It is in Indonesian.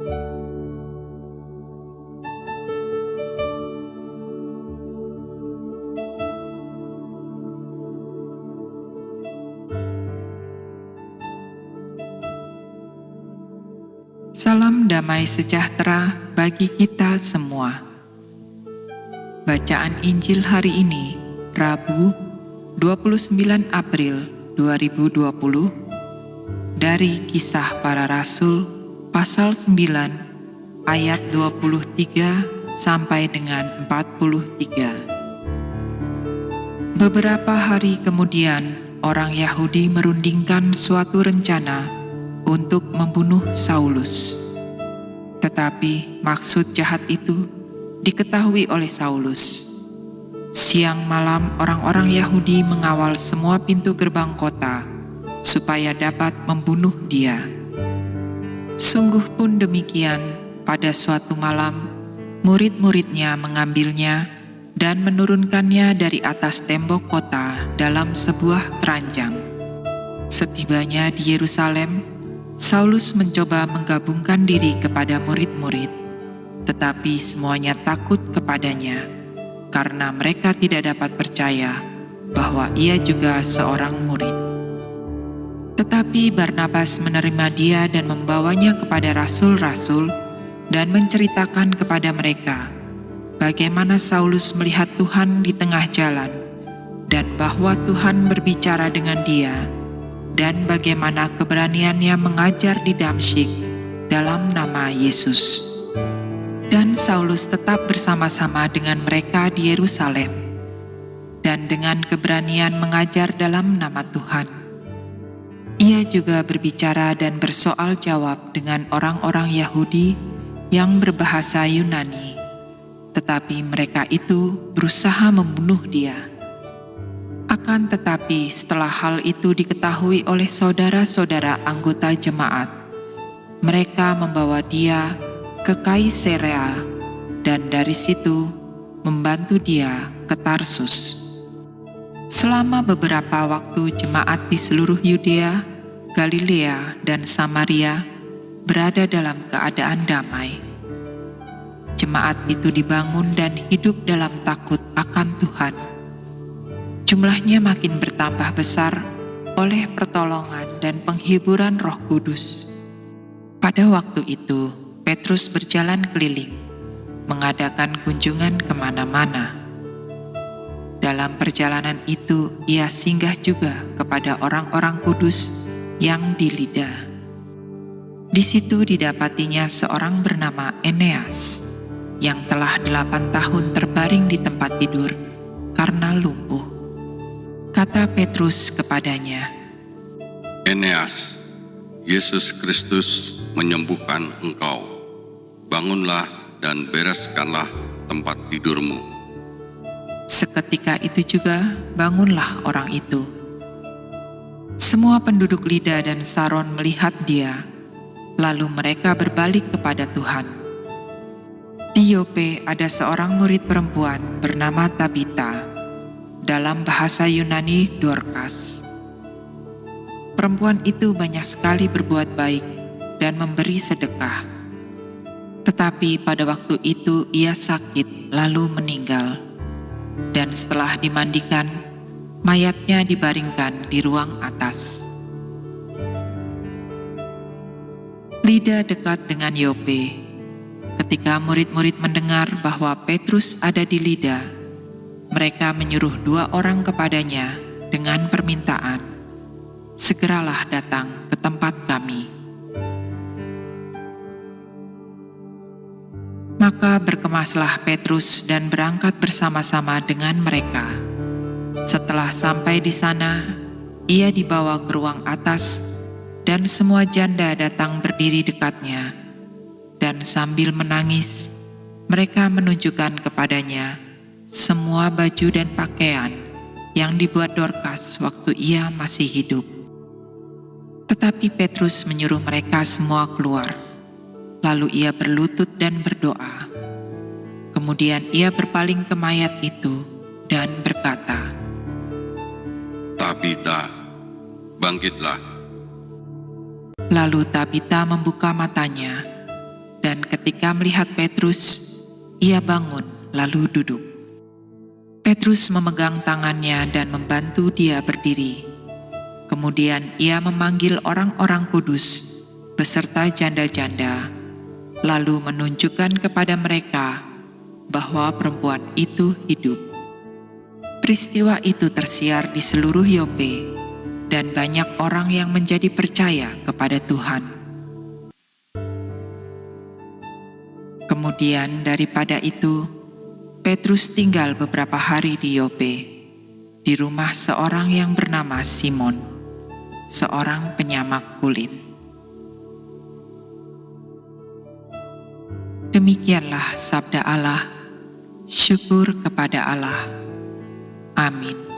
Salam damai sejahtera bagi kita semua. Bacaan Injil hari ini, Rabu, 29 April 2020, dari Kisah Para Rasul, pasal 9, ayat 23 sampai dengan 43. Beberapa hari kemudian, orang Yahudi merundingkan suatu rencana untuk membunuh Saulus. Tetapi maksud jahat itu diketahui oleh Saulus. Siang malam orang-orang Yahudi mengawal semua pintu gerbang kota supaya dapat membunuh dia. Sungguh pun demikian, pada suatu malam murid-muridnya mengambilnya dan menurunkannya dari atas tembok kota dalam sebuah keranjang. Setibanya di Yerusalem, Saulus mencoba menggabungkan diri kepada murid-murid, tetapi semuanya takut kepadanya, karena mereka tidak dapat percaya bahwa ia juga seorang murid. Tetapi Barnabas menerima dia dan membawanya kepada rasul-rasul dan menceritakan kepada mereka bagaimana Saulus melihat Tuhan di tengah jalan, dan bahwa Tuhan berbicara dengan dia, dan bagaimana keberaniannya mengajar di Damsyik dalam nama Yesus. Dan Saulus tetap bersama-sama dengan mereka di Yerusalem, dan dengan keberanian mengajar dalam nama Tuhan. Ia juga berbicara dan bersoal jawab dengan orang-orang Yahudi yang berbahasa Yunani, tetapi mereka itu berusaha membunuh dia. Akan tetapi setelah hal itu diketahui oleh saudara-saudara anggota jemaat, mereka membawa dia ke Kaisarea dan dari situ membantu dia ke Tarsus. Selama beberapa waktu jemaat di seluruh Yudea, Galilea, dan Samaria berada dalam keadaan damai. Jemaat itu dibangun dan hidup dalam takut akan Tuhan. Jumlahnya makin bertambah besar oleh pertolongan dan penghiburan Roh Kudus. Pada waktu itu, Petrus berjalan keliling, mengadakan kunjungan kemana-mana. Dalam perjalanan itu, ia singgah juga kepada orang-orang kudus yang di Lida. Di situ didapatinya seorang bernama Eneas, yang telah 8 tahun terbaring di tempat tidur karena lumpuh. Kata Petrus kepadanya, "Eneas, Yesus Kristus menyembuhkan engkau. Bangunlah dan bereskanlah tempat tidurmu." Seketika itu juga bangunlah orang itu. Semua penduduk Lida dan Saron melihat dia, lalu mereka berbalik kepada Tuhan. Di Yope ada seorang murid perempuan bernama Tabita, dalam bahasa Yunani Dorkas. Perempuan itu banyak sekali berbuat baik dan memberi sedekah. Tetapi pada waktu itu ia sakit lalu meninggal, dan setelah dimandikan, mayatnya dibaringkan di ruang atas. Lida dekat dengan Yope. Ketika murid-murid mendengar bahwa Petrus ada di Lida, mereka menyuruh 2 orang kepadanya dengan permintaan, "Segeralah datang ke tempat kami." Maka berkemaslah Petrus dan berangkat bersama-sama dengan mereka. Setelah sampai di sana, ia dibawa ke ruang atas, dan semua janda datang berdiri dekatnya, dan sambil menangis, mereka menunjukkan kepadanya semua baju dan pakaian yang dibuat Dorkas waktu ia masih hidup. Tetapi Petrus menyuruh mereka semua keluar. Lalu ia berlutut dan berdoa. Kemudian ia berpaling ke mayat itu dan berkata, "Tabita, bangkitlah." Lalu Tabita membuka matanya, dan ketika melihat Petrus, ia bangun lalu duduk. Petrus memegang tangannya dan membantu dia berdiri. Kemudian ia memanggil orang-orang kudus beserta janda-janda, lalu menunjukkan kepada mereka bahwa perempuan itu hidup. Peristiwa itu tersiar di seluruh Yope, dan banyak orang yang menjadi percaya kepada Tuhan. Kemudian daripada itu, Petrus tinggal beberapa hari di Yope, di rumah seorang yang bernama Simon, seorang penyamak kulit. Demikianlah sabda Allah. Syukur kepada Allah. Amin.